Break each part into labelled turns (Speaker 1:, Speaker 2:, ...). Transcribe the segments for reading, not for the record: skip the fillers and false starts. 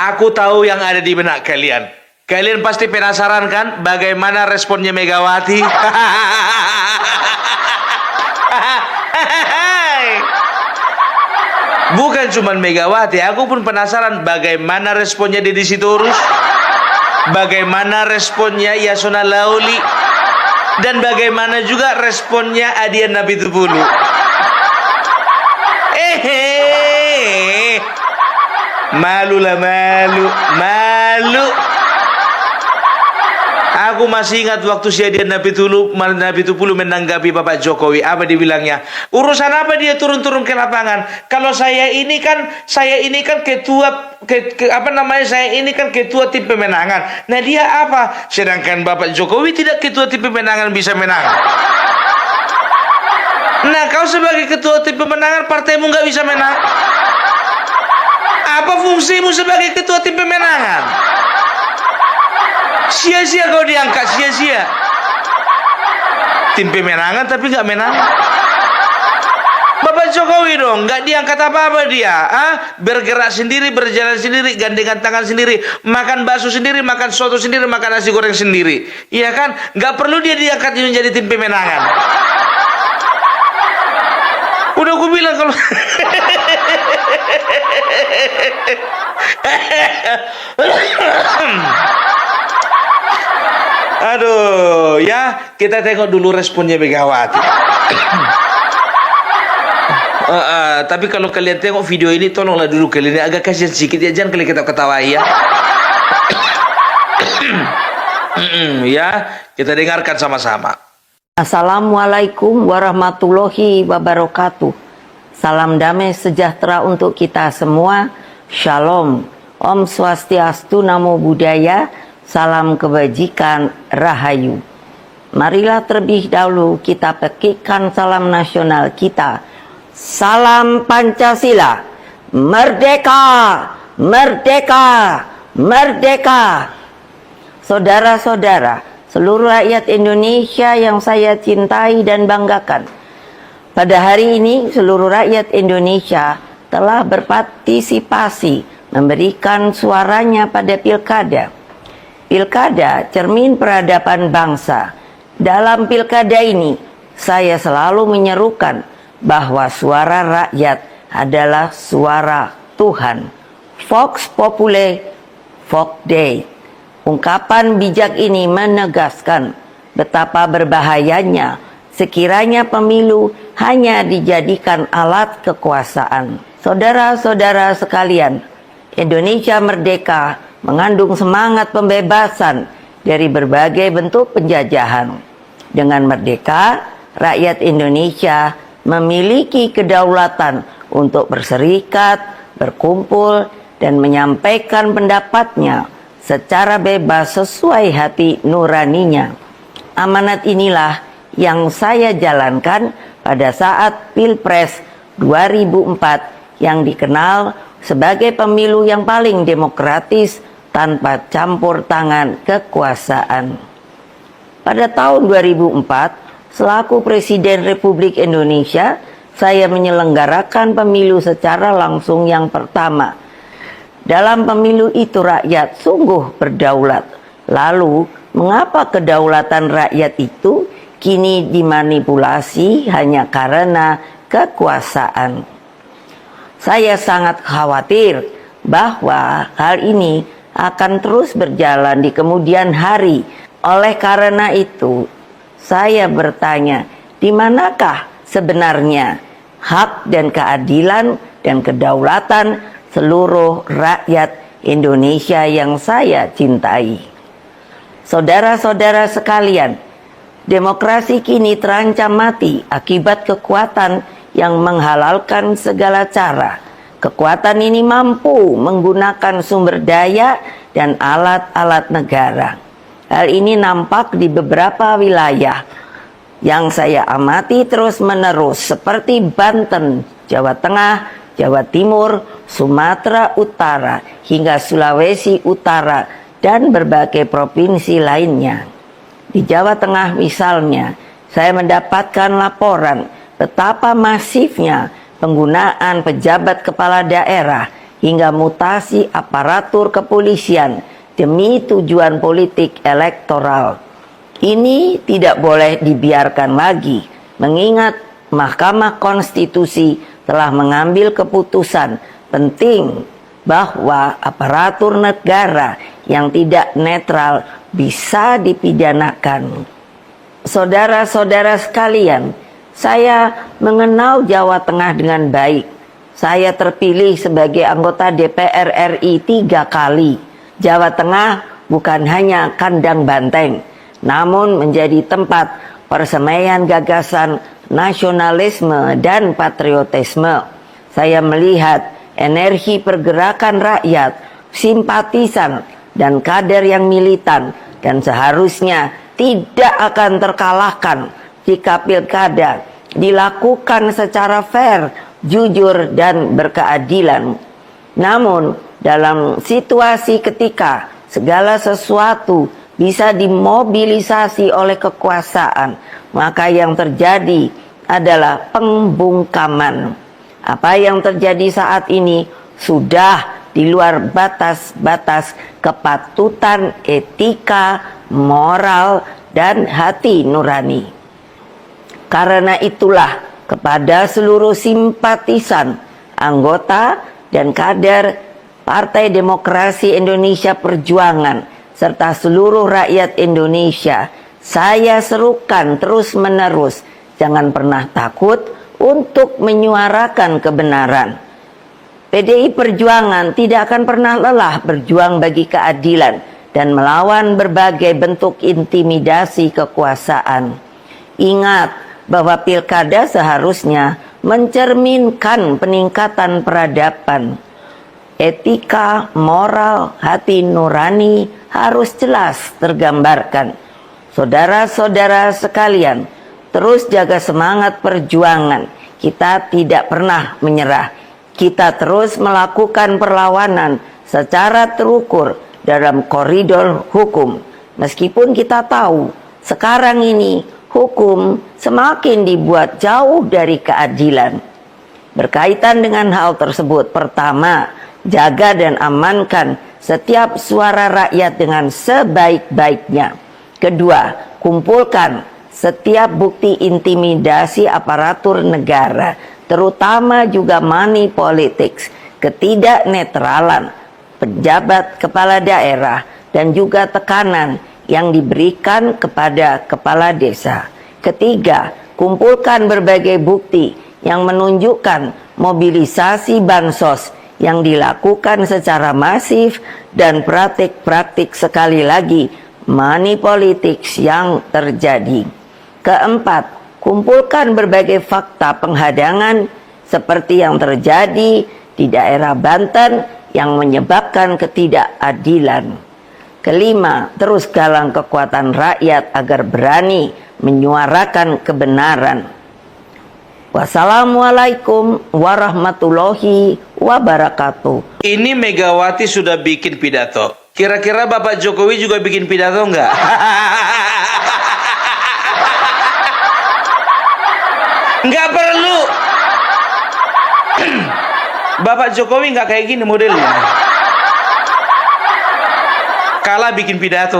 Speaker 1: Aku tahu yang ada di benak kalian. Kalian pasti penasaran kan bagaimana responnya Megawati? Bukan cuma Megawati, aku pun penasaran bagaimana responnya Deddy Sitorus, bagaimana responnya Yasona Lauli, dan bagaimana juga responnya Adian Napitupulu. Malu lah, malu. Aku masih ingat waktu si Adian Napitupulu menanggapi Bapak Jokowi. Apa dibilangnya? Urusan apa dia turun-turun ke lapangan? Kalau saya ini kan ketua saya ini kan ketua tim pemenangan. Nah dia apa? Sedangkan Bapak Jokowi tidak ketua tim pemenangan bisa menang. Nah kau sebagai ketua tim pemenangan partaimu nggak bisa menang. Apa fungsimu sebagai ketua tim pemenangan? Sia-sia kau diangkat, sia-sia. Tim pemenangan tapi nggak menang. Bapak Jokowi dong, nggak diangkat apa-apa dia. Bergerak sendiri, berjalan sendiri, gandengan tangan sendiri, makan bakso sendiri, makan soto sendiri, makan nasi goreng sendiri. Iya kan? Nggak perlu dia diangkat menjadi tim pemenangan. Udah aku bilang kalau aduh, ya kita tengok dulu responnya Megawati. Tapi kalau kalian tengok video ini, tolonglah dulu kalian agak kasihan sedikit ya, jangan kalian ketawa-ketawa ya. Ya, kita dengarkan sama-sama.
Speaker 2: Assalamualaikum warahmatullahi wabarakatuh. Salam damai sejahtera untuk kita semua. Shalom. Om Swastiastu, Namo Buddhaya. Salam kebajikan, Rahayu. Marilah terlebih dahulu kita petikkan salam nasional kita. Salam Pancasila. Merdeka, merdeka, merdeka. Saudara-saudara, seluruh rakyat Indonesia yang saya cintai dan banggakan. Pada hari ini seluruh rakyat Indonesia telah berpartisipasi memberikan suaranya pada pilkada. Pilkada cermin peradaban bangsa. Dalam pilkada ini saya selalu menyerukan bahwa suara rakyat adalah suara Tuhan. Vox Populi, Vox Dei. Ungkapan bijak ini menegaskan betapa berbahayanya sekiranya pemilu hanya dijadikan alat kekuasaan. Saudara-saudara sekalian, Indonesia merdeka mengandung semangat pembebasan dari berbagai bentuk penjajahan. Dengan merdeka, rakyat Indonesia memiliki kedaulatan untuk berserikat, berkumpul, dan menyampaikan pendapatnya secara bebas sesuai hati nuraninya. Amanat inilah yang saya jalankan pada saat Pilpres 2004 yang dikenal sebagai pemilu yang paling demokratis tanpa campur tangan kekuasaan. Pada tahun 2004, selaku Presiden Republik Indonesia, saya menyelenggarakan pemilu secara langsung yang pertama. Dalam pemilu itu rakyat sungguh berdaulat. Lalu, mengapa kedaulatan rakyat itu kini dimanipulasi hanya karena kekuasaan? Saya sangat khawatir bahwa hal ini akan terus berjalan di kemudian hari. Oleh karena itu, saya bertanya, di manakah sebenarnya hak dan keadilan dan kedaulatan seluruh rakyat Indonesia yang saya cintai? Saudara-saudara sekalian, demokrasi kini terancam mati akibat kekuatan yang menghalalkan segala cara. Kekuatan ini mampu menggunakan sumber daya dan alat-alat negara. Hal ini nampak di beberapa wilayah yang saya amati terus-menerus seperti Banten, Jawa Tengah, Jawa Timur, Sumatera Utara, hingga Sulawesi Utara, dan berbagai provinsi lainnya. Di Jawa Tengah misalnya, saya mendapatkan laporan betapa masifnya penggunaan pejabat kepala daerah hingga mutasi aparatur kepolisian demi tujuan politik elektoral. Ini tidak boleh dibiarkan lagi, mengingat Mahkamah Konstitusi telah mengambil keputusan penting bahwa aparatur negara yang tidak netral bisa dipidanakan. Saudara-saudara sekalian, saya mengenal Jawa Tengah dengan baik. Saya terpilih sebagai anggota DPR RI 3 kali. Jawa Tengah bukan hanya kandang banteng, namun menjadi tempat persemaian gagasan nasionalisme dan patriotisme. Saya melihat energi pergerakan rakyat, simpatisan, dan kader yang militan, dan seharusnya tidak akan terkalahkan jika pilkada dilakukan secara fair, jujur, dan berkeadilan. Namun, dalam situasi ketika segala sesuatu bisa dimobilisasi oleh kekuasaan, maka yang terjadi adalah pembungkaman. Apa yang terjadi saat ini sudah di luar batas-batas kepatutan etika, moral, dan hati nurani. Karena itulah kepada seluruh simpatisan, anggota, dan kader Partai Demokrasi Indonesia Perjuangan serta seluruh rakyat Indonesia, saya serukan terus-menerus, jangan pernah takut untuk menyuarakan kebenaran. PDI Perjuangan tidak akan pernah lelah berjuang bagi keadilan dan melawan berbagai bentuk intimidasi kekuasaan. Ingat bahwa pilkada seharusnya mencerminkan peningkatan peradaban. Etika, moral, hati nurani harus jelas tergambarkan. Saudara-saudara sekalian, terus jaga semangat perjuangan. Kita tidak pernah menyerah. Kita terus melakukan perlawanan secara terukur dalam koridor hukum. Meskipun kita tahu sekarang ini hukum semakin dibuat jauh dari keadilan. Berkaitan dengan hal tersebut, pertama, jaga dan amankan setiap suara rakyat dengan sebaik-baiknya. Kedua, kumpulkan setiap bukti intimidasi aparatur negara, terutama juga money politics, ketidaknetralan pejabat kepala daerah, dan juga tekanan yang diberikan kepada kepala desa. Ketiga, kumpulkan berbagai bukti yang menunjukkan mobilisasi bansos yang dilakukan secara masif dan praktik-praktik, sekali lagi, money politics yang terjadi. Keempat, kumpulkan berbagai fakta penghadangan seperti yang terjadi di daerah Banten yang menyebabkan ketidakadilan. Kelima, terus galang kekuatan rakyat agar berani menyuarakan kebenaran. Wassalamualaikum warahmatullahi wabarakatuh.
Speaker 1: Ini Megawati sudah bikin pidato. Kira-kira Bapak Jokowi juga bikin pidato enggak? Enggak perlu. Bapak Jokowi enggak kayak gini modelnya. Kalah bikin pidato.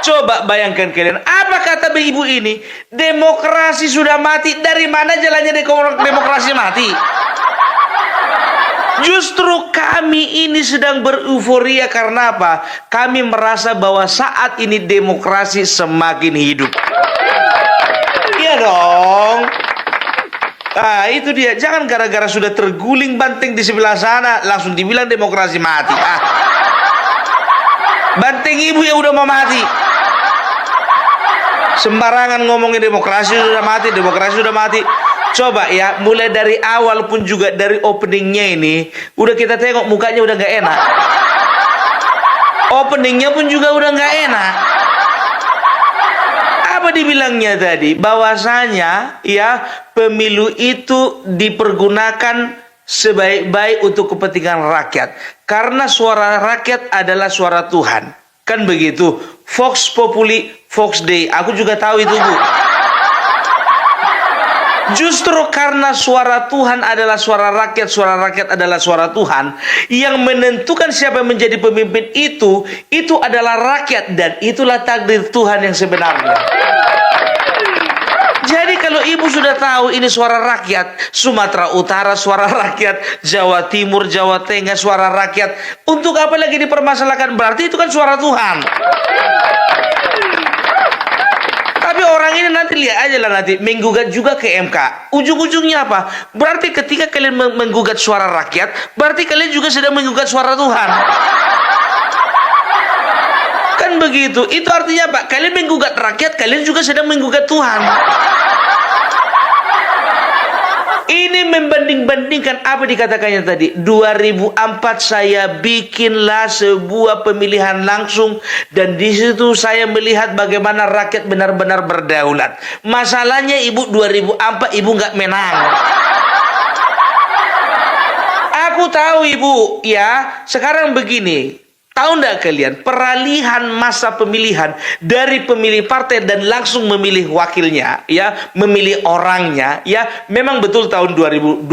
Speaker 1: Coba bayangkan kalian, apa kata ibu ini? Demokrasi sudah mati. Dari mana jalannya demokrasi mati? Justru kami ini sedang bereuforia karena apa? Kami merasa bahwa saat ini demokrasi semakin hidup. Iya dong. Nah itu dia. Jangan gara-gara sudah terguling banteng di sebelah sana langsung dibilang demokrasi mati. Banteng ibu yang udah mau mati. Sembarangan ngomongin demokrasi sudah mati, demokrasi sudah mati. Coba ya, mulai dari awal pun juga dari openingnya ini, udah kita tengok mukanya udah gak enak. Openingnya pun juga udah gak enak. Apa dibilangnya tadi? Bahwasanya ya pemilu itu dipergunakan sebaik-baik untuk kepentingan rakyat. Karena suara rakyat adalah suara Tuhan. Kan begitu. Vox Populi, Vox Dei. Aku juga tahu itu, Bu. Justru karena suara Tuhan adalah suara rakyat adalah suara Tuhan, yang menentukan siapa yang menjadi pemimpin itu adalah rakyat, dan itulah takdir Tuhan yang sebenarnya. Jadi kalau ibu sudah tahu ini suara rakyat, Sumatera Utara suara rakyat, Jawa Timur, Jawa Tengah suara rakyat, untuk apa lagi dipermasalahkan? Berarti itu kan suara Tuhan. Tapi orang ini nanti lihat aja lah, nanti menggugat juga ke MK. Ujung-ujungnya apa? Berarti ketika kalian menggugat suara rakyat, berarti kalian juga sedang menggugat suara Tuhan. Kan begitu. Itu artinya apa? Kalian menggugat rakyat, kalian juga sedang menggugat Tuhan. Ini membanding-bandingkan apa dikatakannya tadi. 2004 saya bikinlah sebuah pemilihan langsung, dan di situ saya melihat bagaimana rakyat benar-benar berdaulat. Masalahnya ibu 2004 ibu nggak menang. Aku tahu ibu, ya. Sekarang begini. Tahu nggak kalian, peralihan masa pemilihan dari pemilih partai dan langsung memilih wakilnya, ya, memilih orangnya, ya, memang betul tahun 2004,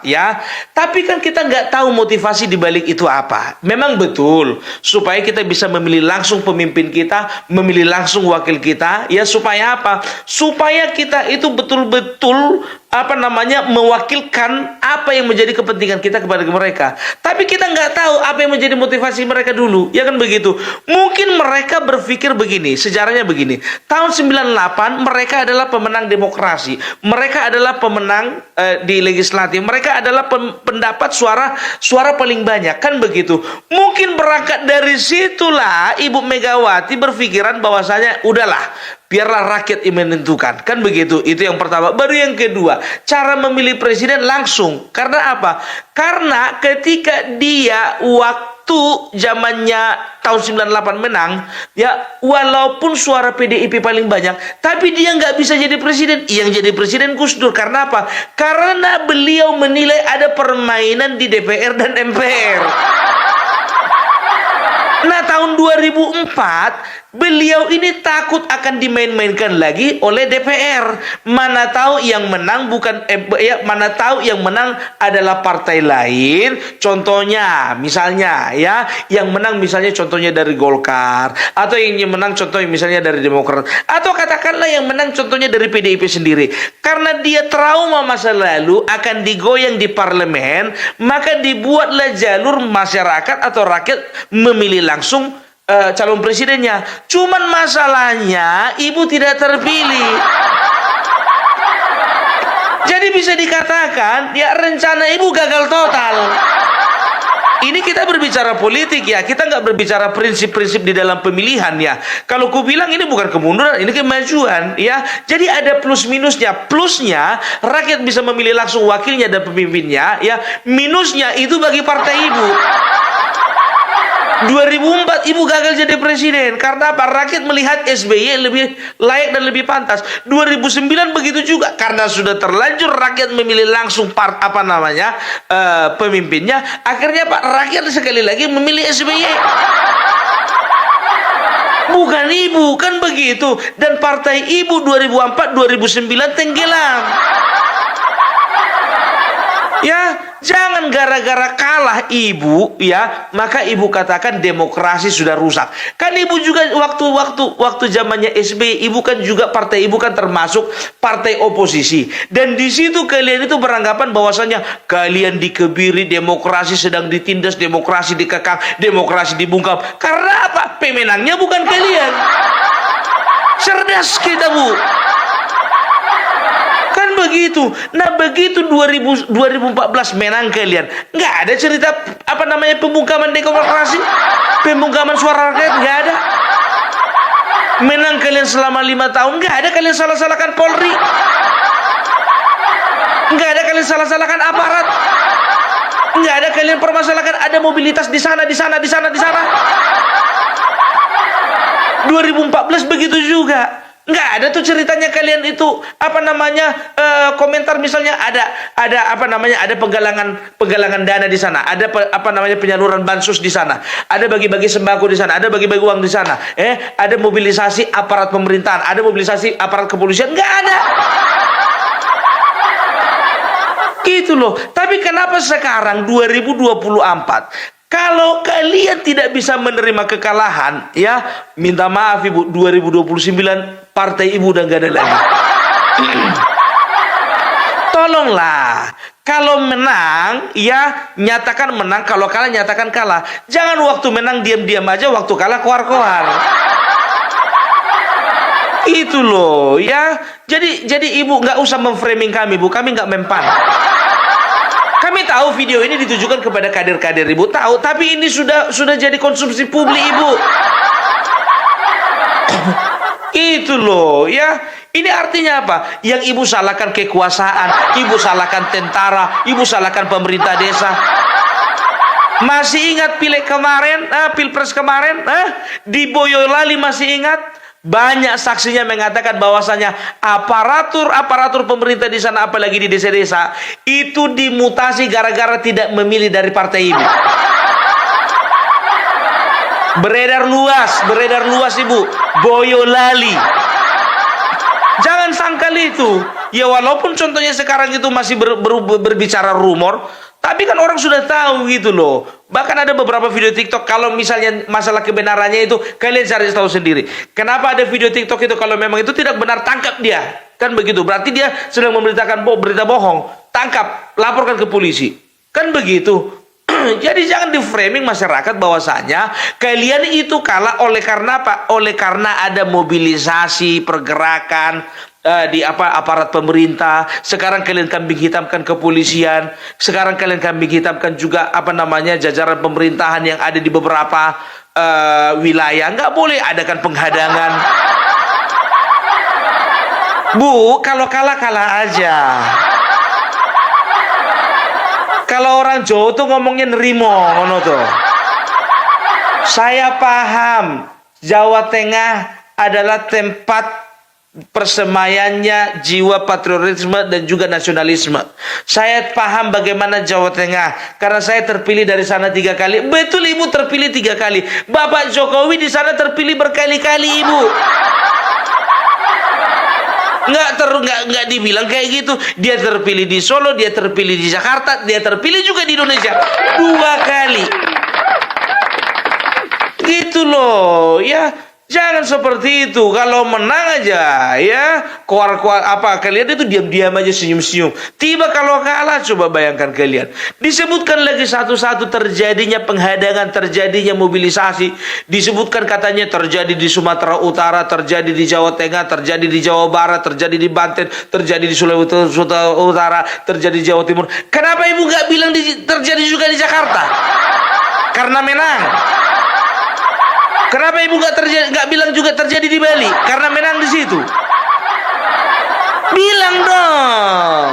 Speaker 1: ya. Tapi kan kita nggak tahu motivasi di balik itu apa. Memang betul supaya kita bisa memilih langsung pemimpin kita, memilih langsung wakil kita, ya, supaya apa? Supaya kita itu betul-betul mewakilkan apa yang menjadi kepentingan kita kepada mereka. Tapi kita nggak tahu apa yang menjadi motivasi mereka dulu, ya kan begitu. Mungkin mereka berpikir begini, sejarahnya begini. Tahun 98 mereka adalah pemenang demokrasi, mereka adalah pemenang di legislatif, mereka adalah pendapat suara paling banyak, kan begitu. Mungkin berangkat dari situlah Ibu Megawati berpikiran bahwasanya udahlah, biarlah rakyat yang menentukan. Kan begitu. Itu yang pertama. Baru yang kedua, cara memilih presiden langsung. Karena apa? Karena ketika dia waktu zamannya tahun 98 menang, ya, walaupun suara PDIP paling banyak, tapi dia nggak bisa jadi presiden. Yang jadi presiden Gus Dur. Karena apa? Karena beliau menilai ada permainan di DPR dan MPR. Nah, tahun 2004 beliau ini takut akan dimain-mainkan lagi oleh DPR. Mana tahu yang menang mana tahu yang menang adalah partai lain. Contohnya, misalnya, ya, yang menang misalnya contohnya dari Golkar, atau yang menang contohnya misalnya dari Demokrat, atau katakanlah yang menang contohnya dari PDIP sendiri. Karena dia trauma masa lalu akan digoyang di parlemen, maka dibuatlah jalur masyarakat atau rakyat memilih langsung calon presidennya. Cuman masalahnya ibu tidak terpilih. Jadi bisa dikatakan ya rencana ibu gagal total. Ini kita berbicara politik, ya. Kita nggak berbicara prinsip-prinsip di dalam pemilihan, ya. Kalau ku bilang ini bukan kemunduran, ini kemajuan, ya. Jadi ada plus minusnya. Plusnya rakyat bisa memilih langsung wakilnya dan pemimpinnya, ya. Minusnya itu bagi partai ibu. 2004 ibu gagal jadi presiden karena apa? Rakyat melihat SBY lebih layak dan lebih pantas. 2009 begitu juga karena sudah terlanjur rakyat memilih langsung pemimpinnya. Akhirnya Pak, rakyat sekali lagi memilih SBY. Bukan ibu, kan begitu. Dan partai ibu 2004 2009 tenggelam. Ya, jangan gara-gara kalah ibu, ya, maka ibu katakan demokrasi sudah rusak. Kan ibu juga waktu zamannya SBY, ibu kan juga partai ibu kan termasuk partai oposisi. Dan di situ kalian itu beranggapan bahwasanya kalian dikebiri, demokrasi sedang ditindas, demokrasi dikekang, demokrasi dibungkam. Karena apa? Pemenangnya bukan kalian. Cerdas kita, Bu. Begitu. Nah, begitu 2014 menang kalian. Nggak ada cerita pembungkaman demokrasi, pembungkaman suara rakyat, nggak ada. Menang kalian selama 5 tahun, nggak ada kalian salah-salahkan Polri, nggak ada kalian salah-salahkan aparat, nggak ada kalian permasalahkan ada mobilitas di sana. 2014 begitu juga. Nggak ada tuh ceritanya kalian itu komentar misalnya ada penggalangan dana di sana, ada penyaluran bansos di sana, ada bagi-bagi sembako di sana, ada bagi-bagi uang di sana, ada mobilisasi aparat pemerintahan, ada mobilisasi aparat kepolisian. Nggak ada. Gitu loh. Tapi kenapa sekarang 2024 kalau kalian tidak bisa menerima kekalahan, ya minta maaf Ibu, 2029 partai Ibu udah gak ada lagi. Tolonglah, kalau menang, ya nyatakan menang, kalau kalah nyatakan kalah. Jangan waktu menang diam-diam aja, waktu kalah koar-koar. Itu loh, ya. Jadi Ibu nggak usah memframing kami, Bu. Kami nggak mempan. Kami tahu video ini ditujukan kepada kader-kader Ibu, tahu, tapi ini sudah jadi konsumsi publik Ibu. Itu loh, ya. Ini artinya apa? Yang Ibu salahkan kekuasaan, Ibu salahkan tentara, Ibu salahkan pemerintah desa. Masih ingat pileg kemarin, pilpres kemarin, di Boyolali masih ingat? Banyak saksinya mengatakan bahwasanya aparatur pemerintah di sana, apalagi di desa-desa, itu dimutasi gara-gara tidak memilih dari partai Ibu. Beredar luas Ibu, Boyolali. Jangan sangkal itu. Ya walaupun contohnya sekarang itu masih berbicara rumor, tapi kan orang sudah tahu gitu loh. Bahkan ada beberapa video TikTok, kalau misalnya masalah kebenarannya itu kalian cari tahu sendiri. Kenapa ada video TikTok itu, kalau memang itu tidak benar, tangkap dia. Kan begitu. Berarti dia sedang memberitakan berita bohong. Tangkap, laporkan ke polisi. Kan begitu. Jadi jangan di-framing masyarakat bahwasanya kalian itu kalah oleh karena apa? Oleh karena ada mobilisasi, pergerakan di aparat pemerintah. Sekarang kalian kambing hitamkan kepolisian. Sekarang kalian kambing hitamkan juga jajaran pemerintahan yang ada di beberapa wilayah. Nggak boleh adakan penghadangan. Bu, kalau kalah aja. Kalau orang Jawa tuh ngomongnya nerimo, ngono tuh. Saya paham Jawa Tengah adalah tempat persemayannya jiwa patriotisme dan juga nasionalisme. Saya paham bagaimana Jawa Tengah, karena saya terpilih dari sana 3 kali. Betul Ibu terpilih 3 kali. Bapak Jokowi di sana terpilih berkali-kali Ibu. Nggak dibilang kayak gitu. Dia terpilih di Solo, dia terpilih di Jakarta, dia terpilih juga di Indonesia 2 kali. Gitu loh, ya. Jangan seperti itu. Kalau menang aja, ya keluar kalian itu diam-diam aja, senyum-senyum. Tiba kalau kalah, coba bayangkan kalian. Disebutkan lagi satu-satu terjadinya penghadangan, terjadinya mobilisasi. Disebutkan katanya terjadi di Sumatera Utara, terjadi di Jawa Tengah, terjadi di Jawa Barat, terjadi di Banten, terjadi di Sulawesi Utara, terjadi di Jawa Timur. Kenapa Ibu nggak bilang terjadi juga di Jakarta? Karena menang. Kenapa Ibu nggak bilang juga terjadi di Bali? Karena menang di situ. Bilang dong.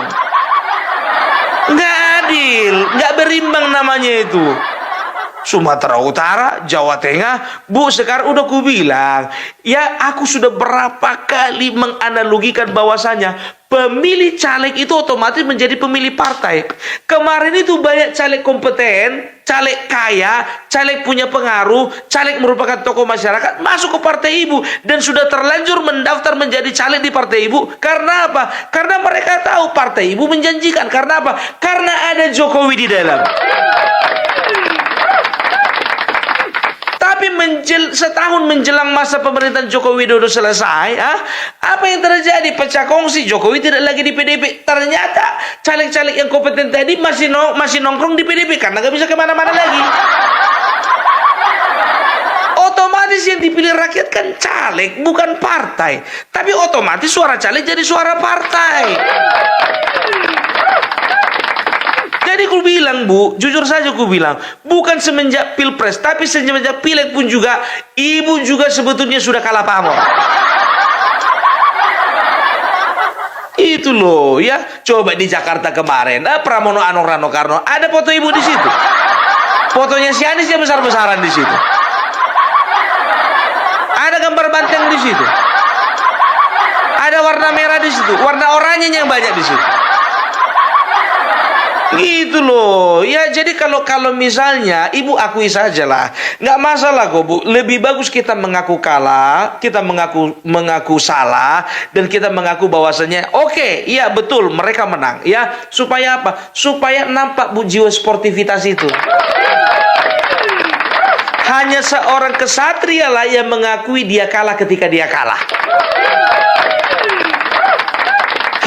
Speaker 1: Nggak adil, nggak berimbang namanya itu. Sumatera Utara, Jawa Tengah, Bu, sekarang udah ku bilang, ya aku sudah berapa kali menganalogikan bahwasanya pemilih caleg itu otomatis menjadi pemilih partai. Kemarin itu banyak caleg kompeten, caleg kaya, caleg punya pengaruh, caleg merupakan tokoh masyarakat masuk ke partai Ibu dan sudah terlanjur mendaftar menjadi caleg di partai Ibu. Karena apa? Karena mereka tahu partai Ibu menjanjikan. Karena apa? Karena ada Jokowi di dalam. Tapi setahun menjelang masa pemerintahan Joko Widodo selesai, apa yang terjadi? Pecah kongsi, Jokowi tidak lagi di PDP. Ternyata caleg-caleg yang kompeten tadi masih nongkrong di PDP karena nggak bisa kemana-mana lagi. Otomatis yang dipilih rakyat kan caleg, bukan partai. Tapi otomatis suara caleg jadi suara partai. Jadi ku bilang, Bu, jujur saja ku bilang, bukan semenjak pilpres, tapi semenjak pileg pun juga, Ibu juga sebetulnya sudah kalah pamor. Itu loh, ya. Coba di Jakarta kemarin, Pramono Anung Rano Karno, ada foto Ibu di situ. Fotonya si Anies yang besar-besaran di situ. Ada gambar banteng di situ. Ada warna merah di situ, warna oranye yang banyak di situ. Gitu loh. Ya jadi kalau misalnya ibu akui sajalah, nggak masalah kok bu. Lebih bagus kita mengaku kalah, kita mengaku salah, dan kita mengaku bahwasanya oke, iya betul mereka menang. Ya supaya apa? Supaya nampak bu jiwa sportivitas itu. Hanya seorang kesatria lah yang mengakui dia kalah ketika dia kalah.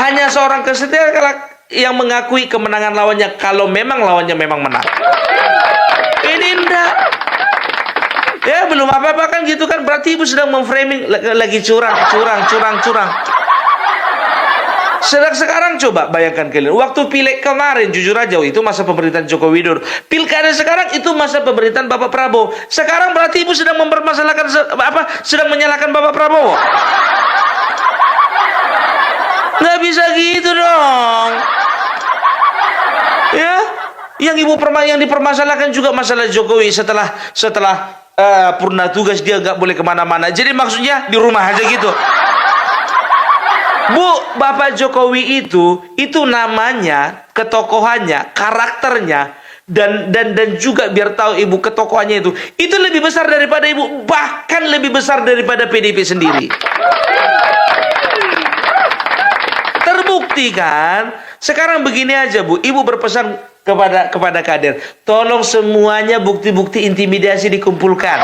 Speaker 1: Hanya seorang kesatria yang mengakui kemenangan lawannya kalau memang lawannya memang menang. Ini enggak. Ya belum apa-apa kan gitu kan, berarti ibu sedang memframing lagi curang. Sekarang coba bayangkan kalian, waktu pileg kemarin jujur aja itu masa pemerintahan Joko Widodo. Pilkada sekarang itu masa pemerintahan Bapak Prabowo. Sekarang berarti ibu sedang mempermasalahkan sedang menyalahkan Bapak Prabowo. Nggak bisa gitu dong. Ya, yang dipermasalahkan juga masalah Jokowi setelah purna tugas dia nggak boleh kemana-mana. Jadi maksudnya di rumah aja gitu. Bu, Bapak Jokowi itu namanya, ketokohannya, karakternya, dan juga biar tahu ibu ketokohannya itu lebih besar daripada ibu, bahkan lebih besar daripada PDIP sendiri. Terbukti kan? Sekarang begini aja bu, ibu berpesan kepada kader, tolong semuanya bukti-bukti intimidasi dikumpulkan,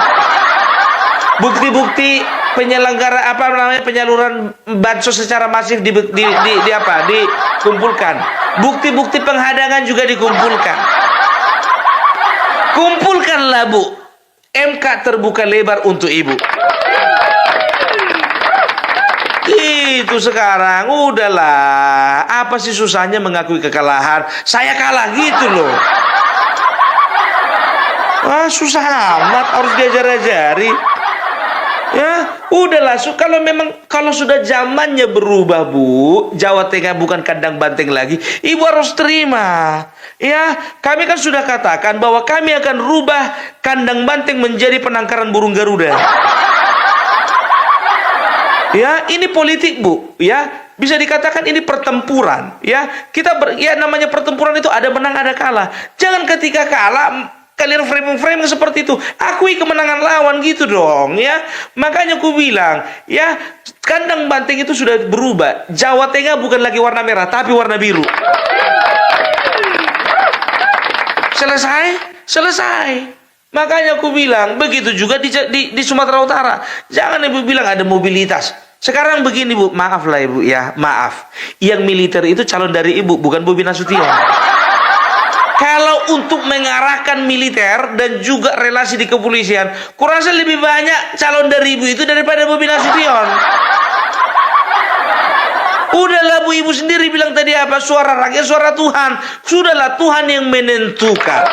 Speaker 1: bukti-bukti penyaluran bansos secara masif dikumpulkan, bukti-bukti penghadangan juga dikumpulkan. Kumpulkanlah bu, MK terbuka lebar untuk ibu. Itu sekarang udahlah, apa sih susahnya mengakui kekalahan? Saya kalah gitu loh. Susah amat, harus diajar-ajari. Ya udahlah, kalau sudah zamannya berubah bu, Jawa Tengah bukan kandang banteng lagi, ibu harus terima. Ya, kami kan sudah katakan bahwa kami akan rubah kandang banteng menjadi penangkaran burung Garuda. Ya, ini politik bu, ya bisa dikatakan ini pertempuran. Ya, namanya pertempuran itu ada menang ada kalah. Jangan ketika kalah kalian framing seperti itu. Akui kemenangan lawan gitu dong, ya. Makanya aku bilang, ya kandang banteng itu sudah berubah. Jawa Tengah bukan lagi warna merah, tapi warna biru. Selesai. Makanya aku bilang, begitu juga di Sumatera Utara. Jangan ibu bilang ada mobilitas. Sekarang begini bu, maaf lah ibu ya, maaf. Yang militer itu calon dari ibu, bukan Bobi Nasution. Kalau untuk mengarahkan militer dan juga relasi di kepolisian, kurasa lebih banyak calon dari ibu itu daripada Bobi Nasution. Udahlah bu, ibu sendiri bilang tadi apa? Suara rakyat, suara Tuhan. Sudahlah, Tuhan yang menentukan.